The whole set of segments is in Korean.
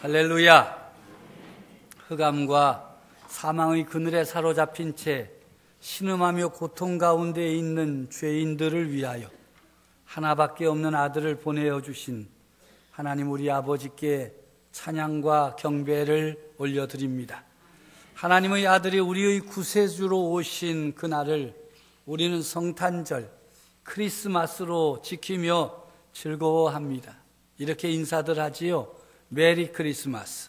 할렐루야. 흑암과 사망의 그늘에 사로잡힌 채 신음하며 고통 가운데 있는 죄인들을 위하여 하나밖에 없는 아들을 보내어 주신 하나님 우리 아버지께 찬양과 경배를 올려드립니다. 하나님의 아들이 우리의 구세주로 오신 그날을 우리는 성탄절, 크리스마스로 지키며 즐거워합니다. 이렇게 인사들 하지요. 메리 크리스마스.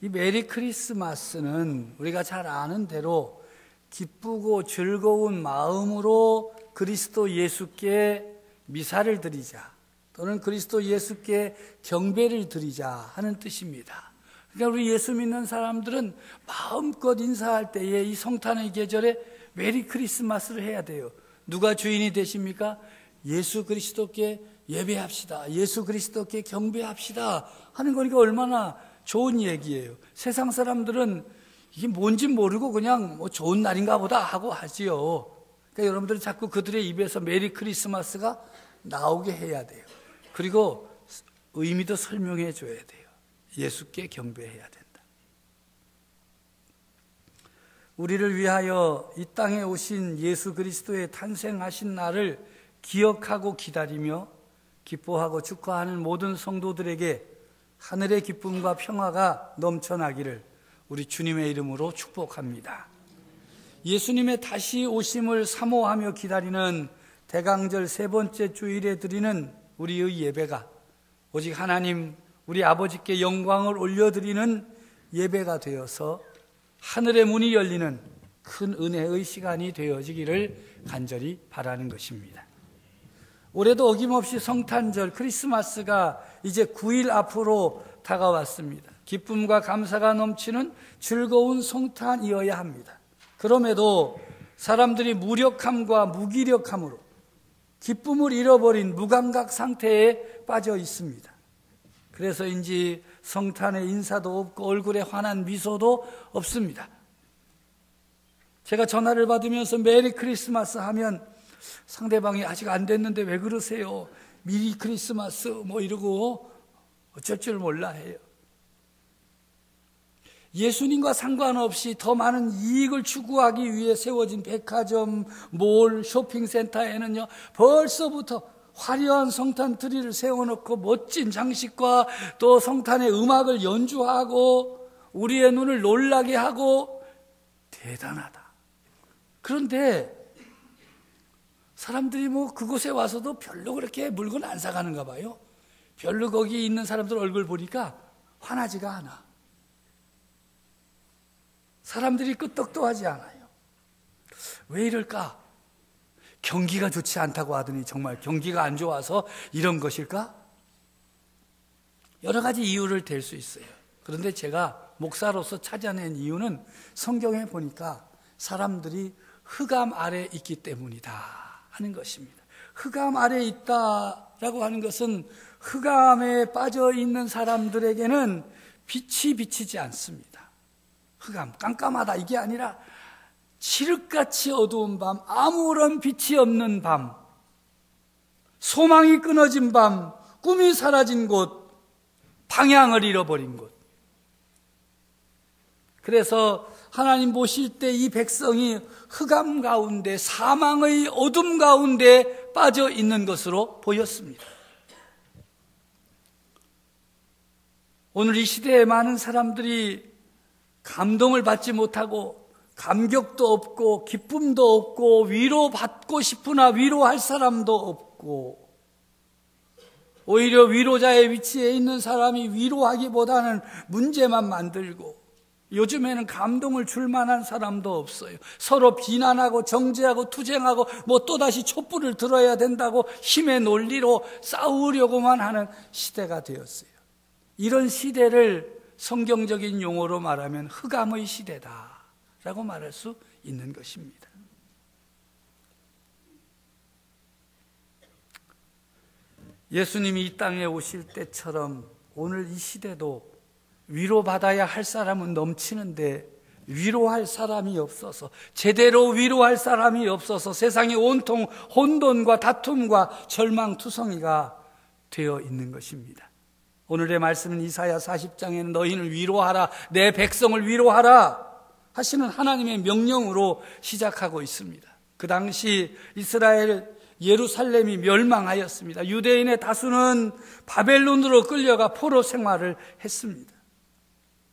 이 메리 크리스마스는 우리가 잘 아는 대로 기쁘고 즐거운 마음으로 그리스도 예수께 미사를 드리자, 또는 그리스도 예수께 경배를 드리자 하는 뜻입니다. 그러니까 우리 예수 믿는 사람들은 마음껏 인사할 때에 이 성탄의 계절에 메리 크리스마스를 해야 돼요. 누가 주인이 되십니까? 예수 그리스도께 예배합시다, 예수 그리스도께 경배합시다 하는 거니까 얼마나 좋은 얘기예요. 세상 사람들은 이게 뭔지 모르고 그냥 뭐 좋은 날인가 보다 하고 하지요. 그러니까 여러분들이 자꾸 그들의 입에서 메리 크리스마스가 나오게 해야 돼요. 그리고 의미도 설명해 줘야 돼요. 예수께 경배해야 된다. 우리를 위하여 이 땅에 오신 예수 그리스도의 탄생하신 날을 기억하고 기다리며 기뻐하고 축하하는 모든 성도들에게 하늘의 기쁨과 평화가 넘쳐나기를 우리 주님의 이름으로 축복합니다. 예수님의 다시 오심을 사모하며 기다리는 대강절 세 번째 주일에 드리는 우리의 예배가 오직 하나님 우리 아버지께 영광을 올려드리는 예배가 되어서 하늘의 문이 열리는 큰 은혜의 시간이 되어지기를 간절히 바라는 것입니다. 올해도 어김없이 성탄절 크리스마스가 이제 9일 앞으로 다가왔습니다. 기쁨과 감사가 넘치는 즐거운 성탄이어야 합니다. 그럼에도 사람들이 무력함과 무기력함으로 기쁨을 잃어버린 무감각 상태에 빠져 있습니다. 그래서인지 성탄의 인사도 없고 얼굴에 환한 미소도 없습니다. 제가 전화를 받으면서 메리 크리스마스 하면 상대방이 아직 안 됐는데 왜 그러세요? 미리 크리스마스 뭐 이러고 어쩔 줄 몰라 해요. 예수님과 상관없이 더 많은 이익을 추구하기 위해 세워진 백화점, 몰, 쇼핑센터에는요 벌써부터 화려한 성탄 트리를 세워놓고 멋진 장식과 또 성탄의 음악을 연주하고 우리의 눈을 놀라게 하고 대단하다. 그런데 사람들이 뭐 그곳에 와서도 별로 그렇게 물건 안 사가는가 봐요. 별로 거기 있는 사람들 얼굴 보니까 화나지가 않아. 사람들이 끄떡도 하지 않아요. 왜 이럴까? 경기가 좋지 않다고 하더니 정말 경기가 안 좋아서 이런 것일까? 여러 가지 이유를 댈 수 있어요. 그런데 제가 목사로서 찾아낸 이유는 성경에 보니까 사람들이 흑암 아래 있기 때문이다 하는 것입니다. 흑암 아래 있다라고 하는 것은 흑암에 빠져 있는 사람들에게는 빛이 비치지 않습니다. 흑암, 깜깜하다 이게 아니라 칠흑같이 어두운 밤, 아무런 빛이 없는 밤, 소망이 끊어진 밤, 꿈이 사라진 곳, 방향을 잃어버린 곳. 그래서 하나님 보실 때 이 백성이 흑암 가운데 사망의 어둠 가운데 빠져 있는 것으로 보였습니다. 오늘 이 시대에 많은 사람들이 감동을 받지 못하고 감격도 없고 기쁨도 없고 위로받고 싶으나 위로할 사람도 없고 오히려 위로자의 위치에 있는 사람이 위로하기보다는 문제만 만들고 요즘에는 감동을 줄 만한 사람도 없어요. 서로 비난하고 정죄하고 투쟁하고 뭐 또다시 촛불을 들어야 된다고 힘의 논리로 싸우려고만 하는 시대가 되었어요. 이런 시대를 성경적인 용어로 말하면 흑암의 시대다라고 말할 수 있는 것입니다. 예수님이 이 땅에 오실 때처럼 오늘 이 시대도 위로받아야 할 사람은 넘치는데 위로할 사람이 없어서, 제대로 위로할 사람이 없어서 세상이 온통 혼돈과 다툼과 절망투성이가 되어 있는 것입니다. 오늘의 말씀은 이사야 40장에는 너희는 위로하라, 내 백성을 위로하라 하시는 하나님의 명령으로 시작하고 있습니다. 그 당시 이스라엘 예루살렘이 멸망하였습니다. 유대인의 다수는 바벨론으로 끌려가 포로 생활을 했습니다.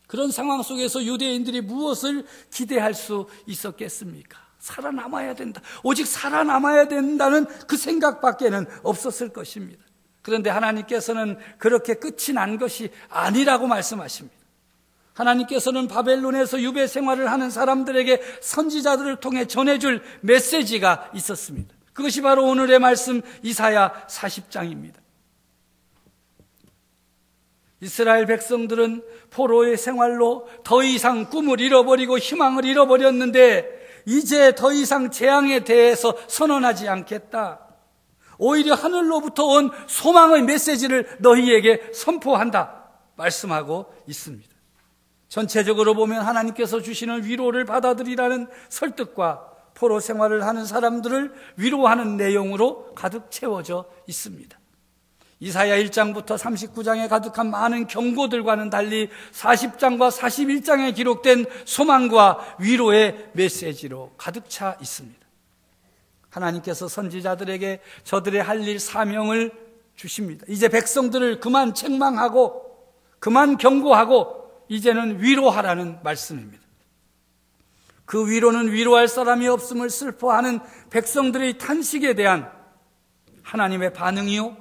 그런 상황 속에서 유대인들이 무엇을 기대할 수 있었겠습니까? 살아남아야 된다. 오직 살아남아야 된다는 그 생각밖에는 없었을 것입니다. 그런데 하나님께서는 그렇게 끝이 난 것이 아니라고 말씀하십니다. 하나님께서는 바벨론에서 유배 생활을 하는 사람들에게 선지자들을 통해 전해줄 메시지가 있었습니다. 그것이 바로 오늘의 말씀 이사야 40장입니다. 이스라엘 백성들은 포로의 생활로 더 이상 꿈을 잃어버리고 희망을 잃어버렸는데 이제 더 이상 재앙에 대해서 선언하지 않겠다. 오히려 하늘로부터 온 소망의 메시지를 너희에게 선포한다 말씀하고 있습니다. 전체적으로 보면 하나님께서 주시는 위로를 받아들이라는 설득과 포로 생활을 하는 사람들을 위로하는 내용으로 가득 채워져 있습니다. 이사야 1장부터 39장에 가득한 많은 경고들과는 달리 40장과 41장에 기록된 소망과 위로의 메시지로 가득 차 있습니다. 하나님께서 선지자들에게 저들의 할 일 사명을 주십니다. 이제 백성들을 그만 책망하고 그만 경고하고 이제는 위로하라는 말씀입니다. 그 위로는 위로할 사람이 없음을 슬퍼하는 백성들의 탄식에 대한 하나님의 반응이요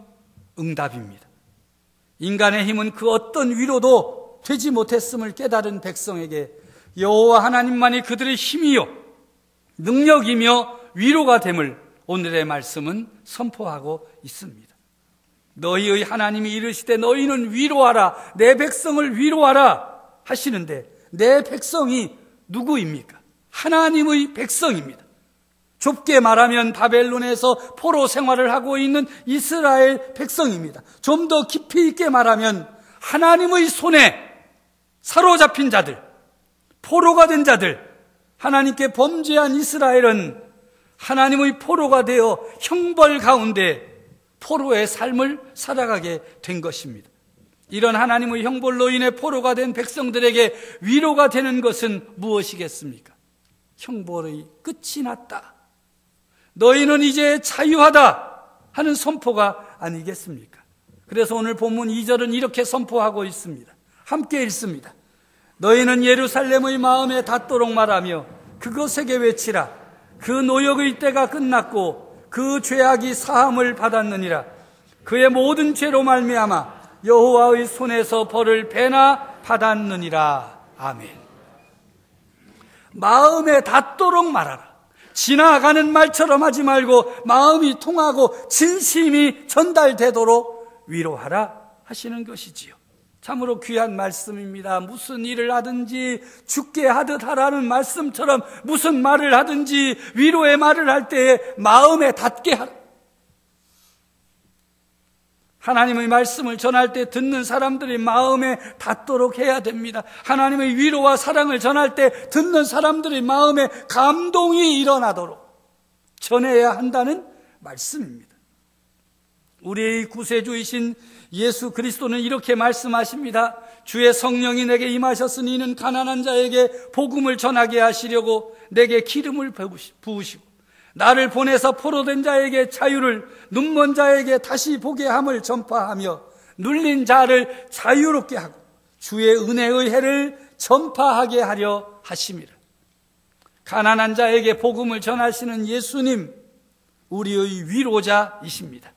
응답입니다. 인간의 힘은 그 어떤 위로도 되지 못했음을 깨달은 백성에게 여호와 하나님만이 그들의 힘이요 능력이며 위로가 됨을 오늘의 말씀은 선포하고 있습니다. 너희의 하나님이 이르시되 너희는 위로하라, 내 백성을 위로하라 하시는데 내 백성이 누구입니까? 하나님의 백성입니다. 좁게 말하면 바벨론에서 포로 생활을 하고 있는 이스라엘 백성입니다. 좀 더 깊이 있게 말하면 하나님의 손에 사로잡힌 자들, 포로가 된 자들, 하나님께 범죄한 이스라엘은 하나님의 포로가 되어 형벌 가운데 포로의 삶을 살아가게 된 것입니다. 이런 하나님의 형벌로 인해 포로가 된 백성들에게 위로가 되는 것은 무엇이겠습니까? 형벌의 끝이 났다. 너희는 이제 자유하다 하는 선포가 아니겠습니까? 그래서 오늘 본문 2절은 이렇게 선포하고 있습니다. 함께 읽습니다. 너희는 예루살렘의 마음에 닿도록 말하며 그것에게 외치라. 그 노역의 때가 끝났고 그 죄악이 사함을 받았느니라. 그의 모든 죄로 말미암아 여호와의 손에서 벌을 배나 받았느니라. 아멘. 마음에 닿도록 말하라. 지나가는 말처럼 하지 말고 마음이 통하고 진심이 전달되도록 위로하라 하시는 것이지요. 참으로 귀한 말씀입니다. 무슨 일을 하든지 죽게 하듯 하라는 말씀처럼 무슨 말을 하든지 위로의 말을 할 때에 마음에 닿게 하라. 하나님의 말씀을 전할 때 듣는 사람들이 마음에 닿도록 해야 됩니다. 하나님의 위로와 사랑을 전할 때 듣는 사람들이 마음에 감동이 일어나도록 전해야 한다는 말씀입니다. 우리의 구세주이신 예수 그리스도는 이렇게 말씀하십니다. 주의 성령이 내게 임하셨으니 이는 가난한 자에게 복음을 전하게 하시려고 내게 기름을 부으시고 나를 보내서 포로된 자에게 자유를, 눈먼 자에게 다시 보게 함을 전파하며 눌린 자를 자유롭게 하고 주의 은혜의 해를 전파하게 하려 하심이라. 가난한 자에게 복음을 전하시는 예수님, 우리의 위로자이십니다.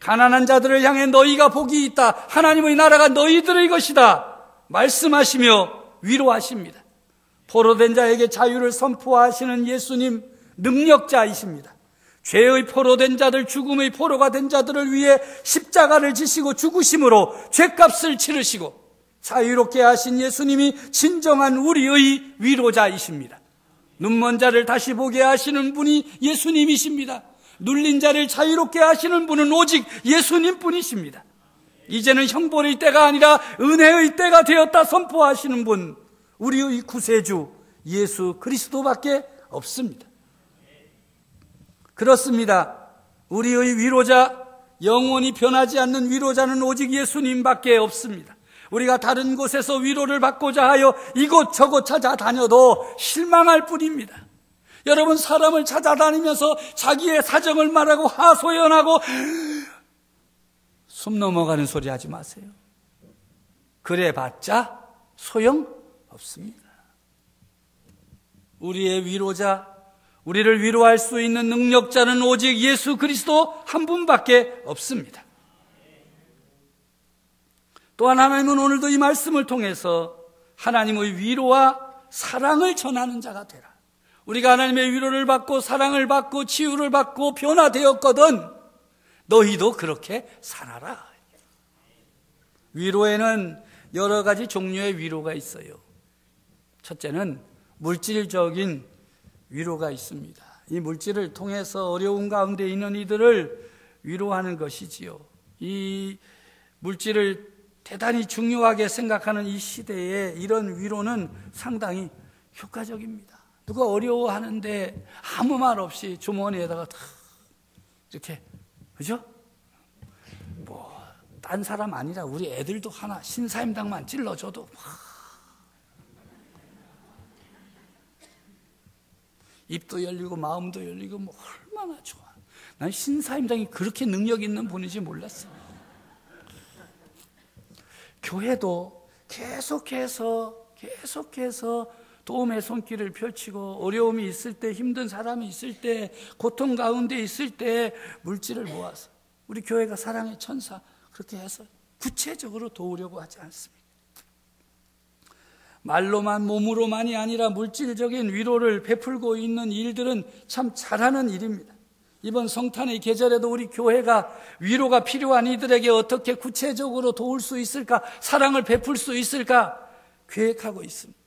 가난한 자들을 향해 너희가 복이 있다, 하나님의 나라가 너희들의 것이다 말씀하시며 위로하십니다. 포로된 자에게 자유를 선포하시는 예수님, 능력자이십니다. 죄의 포로된 자들, 죽음의 포로가 된 자들을 위해 십자가를 지시고 죽으심으로 죄값을 치르시고 자유롭게 하신 예수님이 진정한 우리의 위로자이십니다. 눈먼 자를 다시 보게 하시는 분이 예수님이십니다. 눌린 자를 자유롭게 하시는 분은 오직 예수님뿐이십니다. 이제는 형벌의 때가 아니라 은혜의 때가 되었다 선포하시는 분, 우리의 구세주 예수 그리스도밖에 없습니다. 그렇습니다. 우리의 위로자 영원히 변하지 않는 위로자는 오직 예수님밖에 없습니다. 우리가 다른 곳에서 위로를 받고자 하여 이곳저곳 찾아다녀도 실망할 뿐입니다. 여러분, 사람을 찾아다니면서 자기의 사정을 말하고 하소연하고 숨 넘어가는 소리 하지 마세요. 그래봤자 소용없습니다. 우리의 위로자, 우리를 위로할 수 있는 능력자는 오직 예수 그리스도 한 분밖에 없습니다. 또한 하나님은 오늘도 이 말씀을 통해서 하나님의 위로와 사랑을 전하는 자가 되라. 우리가 하나님의 위로를 받고 사랑을 받고 치유를 받고 변화되었거든 너희도 그렇게 살아라. 위로에는 여러 가지 종류의 위로가 있어요. 첫째는 물질적인 위로가 있습니다. 이 물질을 통해서 어려운 가운데 있는 이들을 위로하는 것이지요. 이 물질을 대단히 중요하게 생각하는 이 시대에 이런 위로는 상당히 효과적입니다. 누가 어려워하는데 아무 말 없이 주머니에다가 다 이렇게, 그죠? 딴 사람 아니라 우리 애들도 하나 신사임당만 찔러줘도 입도 열리고 마음도 열리고 얼마나 좋아. 난 신사임당이 그렇게 능력 있는 분인지 몰랐어. 교회도 계속해서 도움의 손길을 펼치고 어려움이 있을 때, 힘든 사람이 있을 때, 고통 가운데 있을 때 물질을 모아서 우리 교회가 사랑의 천사 그렇게 해서 구체적으로 도우려고 하지 않습니다. 말로만 몸으로만이 아니라 물질적인 위로를 베풀고 있는 일들은 참 잘하는 일입니다. 이번 성탄의 계절에도 우리 교회가 위로가 필요한 이들에게 어떻게 구체적으로 도울 수 있을까, 사랑을 베풀 수 있을까 계획하고 있습니다.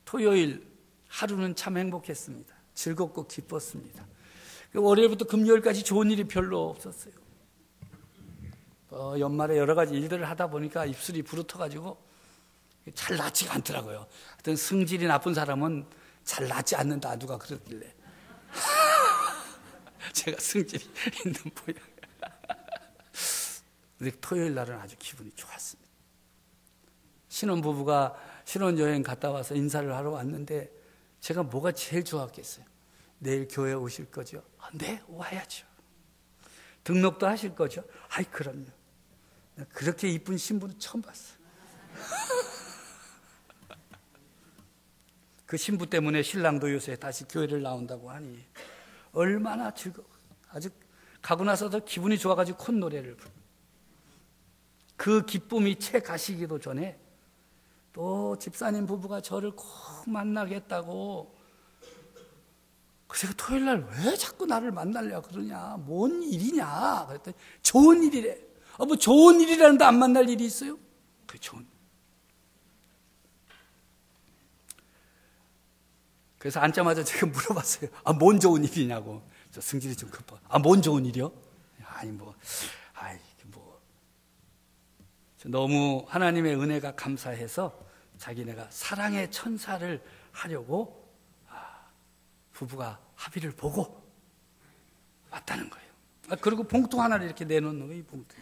토요일 하루는 참 행복했습니다. 즐겁고 기뻤습니다. 월요일부터 금요일까지 좋은 일이 별로 없었어요. 연말에 여러 가지 일들을 하다 보니까 입술이 부르터가지고 잘 낫지가 않더라고요. 하여튼 성질이 나쁜 사람은 잘 낫지 않는다, 누가 그러길래 제가 성질이 있는 모양. 근데 토요일 날은 아주 기분이 좋았습니다. 신혼부부가 신혼여행 갔다 와서 인사를 하러 왔는데 제가 뭐가 제일 좋았겠어요? 내일 교회 오실 거죠? 네, 와야죠. 등록도 하실 거죠? 아이, 그럼요. 그렇게 이쁜 신부는 처음 봤어요. 그 신부 때문에 신랑도 요새 다시 교회를 나온다고 하니 얼마나 즐거워. 아주 가고 나서도 기분이 좋아가지고 콧노래를 부르고, 그 기쁨이 채 가시기도 전에 또 집사님 부부가 저를 꼭 만나겠다고, 제가 토요일 날 왜 자꾸 나를 만나려고 그러냐, 뭔 일이냐 그랬더니 좋은 일이래. 뭐 좋은 일이라는데 안 만날 일이 있어요? 그게 좋은. 그래서 앉자마자 제가 물어봤어요. 뭔 좋은 일이냐고. 저 성질이 좀 급하. 뭔 좋은 일이요? 너무 하나님의 은혜가 감사해서 자기네가 사랑의 천사를 하려고 부부가 합의를 보고 왔다는 거예요. 그리고 봉투 하나를 이렇게 내놓는 거예요, 이 봉투.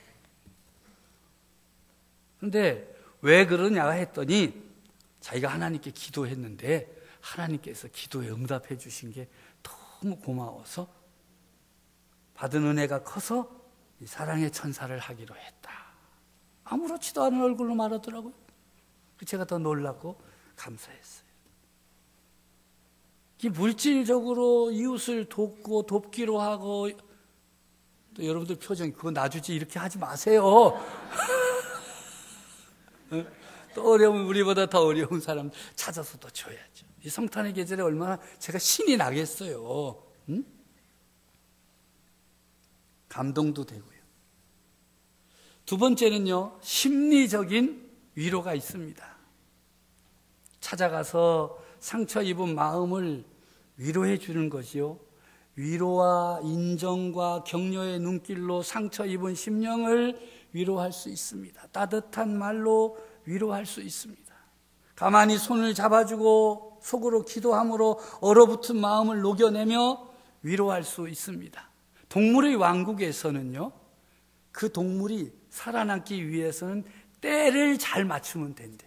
그런데 왜 그러냐 했더니 자기가 하나님께 기도했는데 하나님께서 기도에 응답해 주신 게 너무 고마워서 받은 은혜가 커서 이 사랑의 천사를 하기로 했다. 아무렇지도 않은 얼굴로 말하더라고요. 제가 더 놀랐고 감사했어요. 이 물질적으로 이웃을 돕고 돕기로 하고, 또 여러분들 표정이 그거 놔주지 이렇게 하지 마세요. 또 어려운, 우리보다 더 어려운 사람 찾아서 또 줘야죠. 이 성탄의 계절에 얼마나 제가 신이 나겠어요. 응? 감동도 되고요. 두 번째는요, 심리적인 위로가 있습니다. 찾아가서 상처 입은 마음을 위로해 주는 것이요, 위로와 인정과 격려의 눈길로 상처 입은 심령을 위로할 수 있습니다. 따뜻한 말로 위로할 수 있습니다. 가만히 손을 잡아주고 속으로 기도함으로 얼어붙은 마음을 녹여내며 위로할 수 있습니다. 동물의 왕국에서는요, 그 동물이 살아남기 위해서는 때를 잘 맞추면 된대.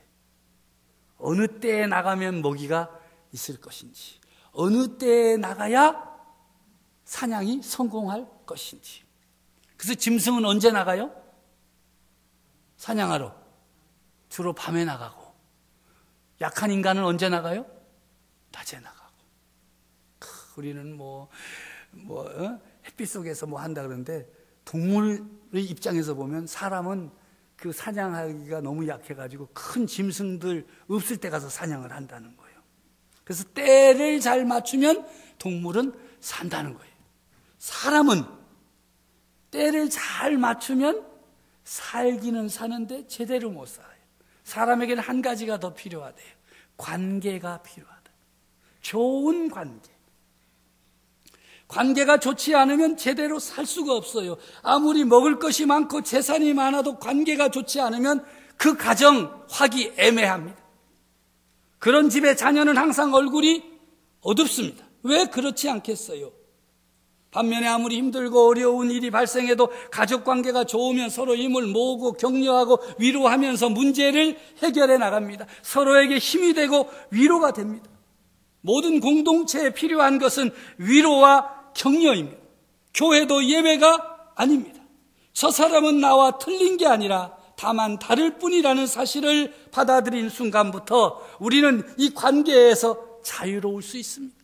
어느 때에 나가면 먹이가 있을 것인지, 어느 때에 나가야 사냥이 성공할 것인지. 그래서 짐승은 언제 나가요? 사냥하러. 주로 밤에 나가고. 약한 인간은 언제 나가요? 낮에 나가고. 우리는 햇빛 속에서 한다 그러는데, 동물의 입장에서 보면 사람은 그 사냥하기가 너무 약해가지고 큰 짐승들 없을 때 가서 사냥을 한다는 거예요. 그래서 때를 잘 맞추면 동물은 산다는 거예요. 사람은 때를 잘 맞추면 살기는 사는데 제대로 못 살아요. 사람에게는 한 가지가 더 필요하대요. 관계가 필요하다. 좋은 관계. 관계가 좋지 않으면 제대로 살 수가 없어요. 아무리 먹을 것이 많고 재산이 많아도 관계가 좋지 않으면 그 가정 화기 애매합니다. 그런 집의 자녀는 항상 얼굴이 어둡습니다. 왜 그렇지 않겠어요? 반면에 아무리 힘들고 어려운 일이 발생해도 가족 관계가 좋으면 서로 힘을 모으고 격려하고 위로하면서 문제를 해결해 나갑니다. 서로에게 힘이 되고 위로가 됩니다. 모든 공동체에 필요한 것은 위로와 격려입니다. 교회도 예외가 아닙니다. 저 사람은 나와 틀린 게 아니라 다만 다를 뿐이라는 사실을 받아들인 순간부터 우리는 이 관계에서 자유로울 수 있습니다.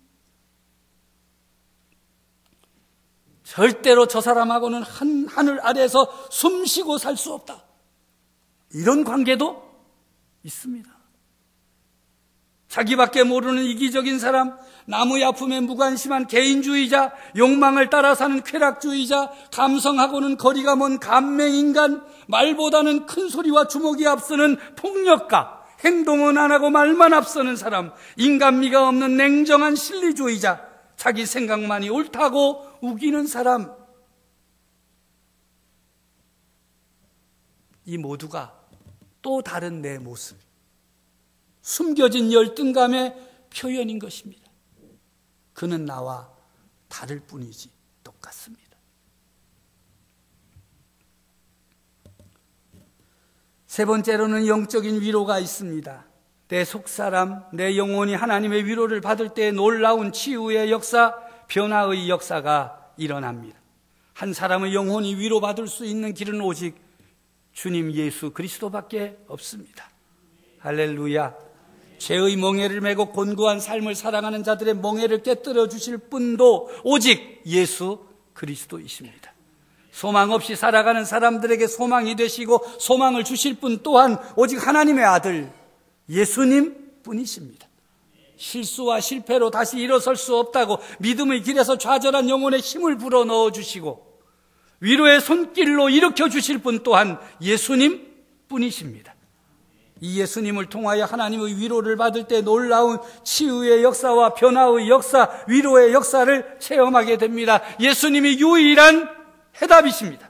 절대로 저 사람하고는 한 하늘 아래에서 숨 쉬고 살 수 없다. 이런 관계도 있습니다. 자기밖에 모르는 이기적인 사람, 남의 아픔에 무관심한 개인주의자, 욕망을 따라 사는 쾌락주의자, 감성하고는 거리가 먼 감맹인간, 말보다는 큰 소리와 주먹이 앞서는 폭력가, 행동은 안 하고 말만 앞서는 사람, 인간미가 없는 냉정한 실리주의자, 자기 생각만이 옳다고 우기는 사람, 이 모두가 또 다른 내 모습, 숨겨진 열등감의 표현인 것입니다. 그는 나와 다를 뿐이지 똑같습니다. 세 번째로는 영적인 위로가 있습니다. 내 속사람, 내 영혼이 하나님의 위로를 받을 때 놀라운 치유의 역사, 변화의 역사가 일어납니다. 한 사람의 영혼이 위로받을 수 있는 길은 오직 주님 예수 그리스도밖에 없습니다. 할렐루야. 죄의 멍에를 메고 곤고한 삶을 살아가는 자들의 멍에를 깨뜨려 주실 분도 오직 예수 그리스도이십니다. 소망 없이 살아가는 사람들에게 소망이 되시고 소망을 주실 분 또한 오직 하나님의 아들 예수님 뿐이십니다. 실수와 실패로 다시 일어설 수 없다고 믿음의 길에서 좌절한 영혼에 힘을 불어넣어 주시고 위로의 손길로 일으켜 주실 분 또한 예수님 뿐이십니다. 이 예수님을 통하여 하나님의 위로를 받을 때 놀라운 치유의 역사와 변화의 역사, 위로의 역사를 체험하게 됩니다. 예수님이 유일한 해답이십니다.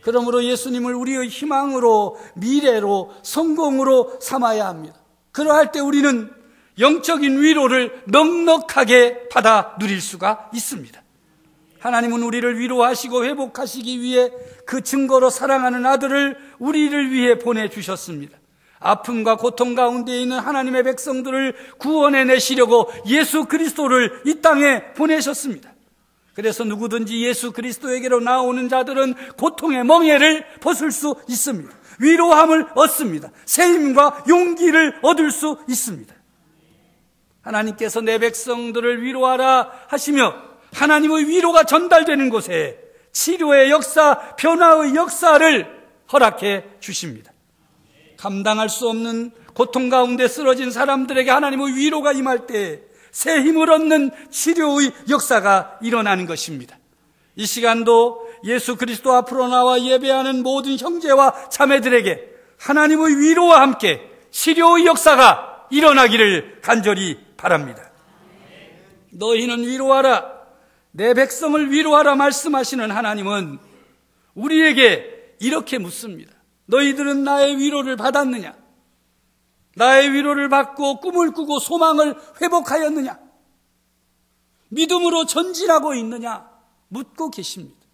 그러므로 예수님을 우리의 희망으로, 미래로, 성공으로 삼아야 합니다. 그러할 때 우리는 영적인 위로를 넉넉하게 받아 누릴 수가 있습니다. 하나님은 우리를 위로하시고 회복하시기 위해 그 증거로 사랑하는 아들을 우리를 위해 보내주셨습니다. 아픔과 고통 가운데 있는 하나님의 백성들을 구원해내시려고 예수 그리스도를 이 땅에 보내셨습니다. 그래서 누구든지 예수 그리스도에게로 나오는 자들은 고통의 멍에를 벗을 수 있습니다. 위로함을 얻습니다. 새 힘과 용기를 얻을 수 있습니다. 하나님께서 내 백성들을 위로하라 하시며 하나님의 위로가 전달되는 곳에 치료의 역사, 변화의 역사를 허락해 주십니다. 감당할 수 없는 고통 가운데 쓰러진 사람들에게 하나님의 위로가 임할 때 새 힘을 얻는 치료의 역사가 일어나는 것입니다. 이 시간도 예수 그리스도 앞으로 나와 예배하는 모든 형제와 자매들에게 하나님의 위로와 함께 치료의 역사가 일어나기를 간절히 바랍니다. 너희는 위로하라, 내 백성을 위로하라 말씀하시는 하나님은 우리에게 이렇게 묻습니다. 너희들은 나의 위로를 받았느냐? 나의 위로를 받고 꿈을 꾸고 소망을 회복하였느냐? 믿음으로 전진하고 있느냐 묻고 계십니다.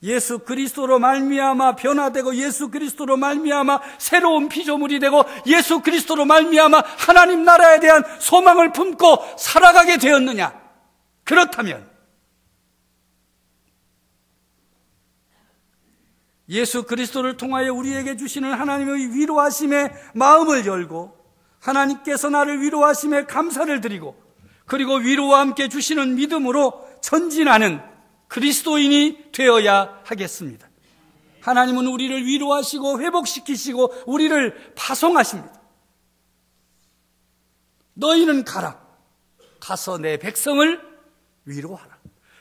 예수 그리스도로 말미암아 변화되고 예수 그리스도로 말미암아 새로운 피조물이 되고 예수 그리스도로 말미암아 하나님 나라에 대한 소망을 품고 살아가게 되었느냐? 그렇다면 예수 그리스도를 통하여 우리에게 주시는 하나님의 위로하심에 마음을 열고 하나님께서 나를 위로하심에 감사를 드리고 그리고 위로와 함께 주시는 믿음으로 전진하는 그리스도인이 되어야 하겠습니다. 하나님은 우리를 위로하시고 회복시키시고 우리를 파송하십니다. 너희는 가서 내 백성을 위로하라.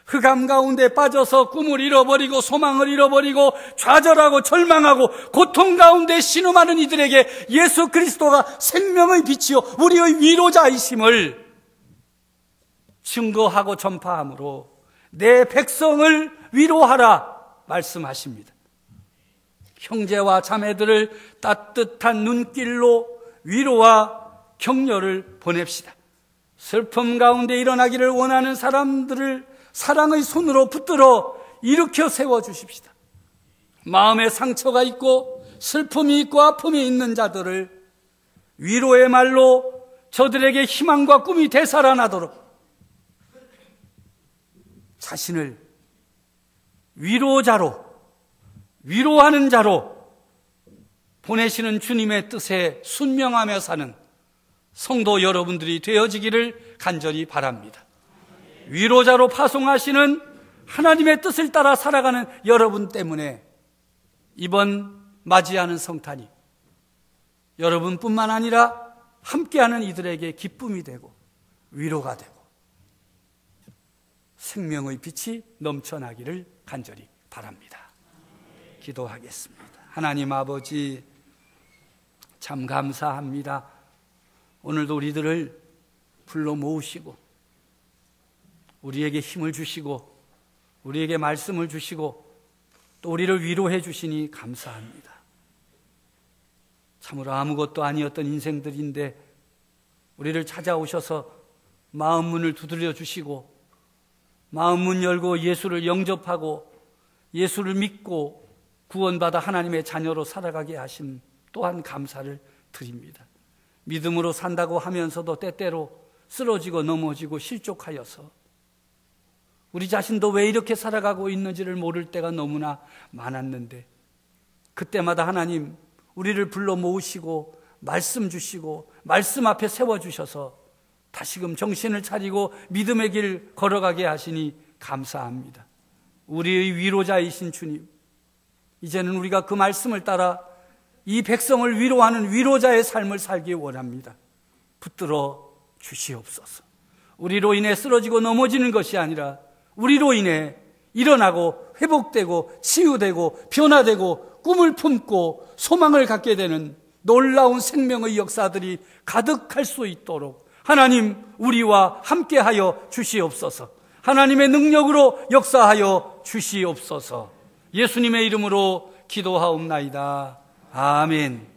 흑암 가운데 빠져서 꿈을 잃어버리고 소망을 잃어버리고 좌절하고 절망하고 고통 가운데 신음하는 이들에게 예수 그리스도가 생명의 빛이요 우리의 위로자이심을 증거하고 전파함으로 내 백성을 위로하라 말씀하십니다. 형제와 자매들을 따뜻한 눈길로 위로와 격려를 보냅시다. 슬픔 가운데 일어나기를 원하는 사람들을 사랑의 손으로 붙들어 일으켜 세워주십시다. 마음에 상처가 있고 슬픔이 있고 아픔이 있는 자들을 위로의 말로 저들에게 희망과 꿈이 되살아나도록 자신을 위로자로, 위로하는 자로 보내시는 주님의 뜻에 순명하며 사는 성도 여러분들이 되어지기를 간절히 바랍니다. 위로자로 파송하시는 하나님의 뜻을 따라 살아가는 여러분 때문에 이번 맞이하는 성탄이 여러분뿐만 아니라 함께하는 이들에게 기쁨이 되고 위로가 되고 생명의 빛이 넘쳐나기를 간절히 바랍니다. 기도하겠습니다. 하나님 아버지, 참 감사합니다. 오늘도 우리들을 불러 모으시고 우리에게 힘을 주시고 우리에게 말씀을 주시고 또 우리를 위로해 주시니 감사합니다. 참으로 아무것도 아니었던 인생들인데 우리를 찾아오셔서 마음 문을 두드려 주시고 마음 문 열고 예수를 영접하고 예수를 믿고 구원받아 하나님의 자녀로 살아가게 하심 또한 감사를 드립니다. 믿음으로 산다고 하면서도 때때로 쓰러지고 넘어지고 실족하여서 우리 자신도 왜 이렇게 살아가고 있는지를 모를 때가 너무나 많았는데 그때마다 하나님 우리를 불러 모으시고 말씀 주시고 말씀 앞에 세워주셔서 다시금 정신을 차리고 믿음의 길 걸어가게 하시니 감사합니다. 우리의 위로자이신 주님, 이제는 우리가 그 말씀을 따라 이 백성을 위로하는 위로자의 삶을 살기 원합니다. 붙들어 주시옵소서. 우리로 인해 쓰러지고 넘어지는 것이 아니라 우리로 인해 일어나고 회복되고 치유되고 변화되고 꿈을 품고 소망을 갖게 되는 놀라운 생명의 역사들이 가득할 수 있도록 하나님 우리와 함께하여 주시옵소서. 하나님의 능력으로 역사하여 주시옵소서. 예수님의 이름으로 기도하옵나이다. 아멘.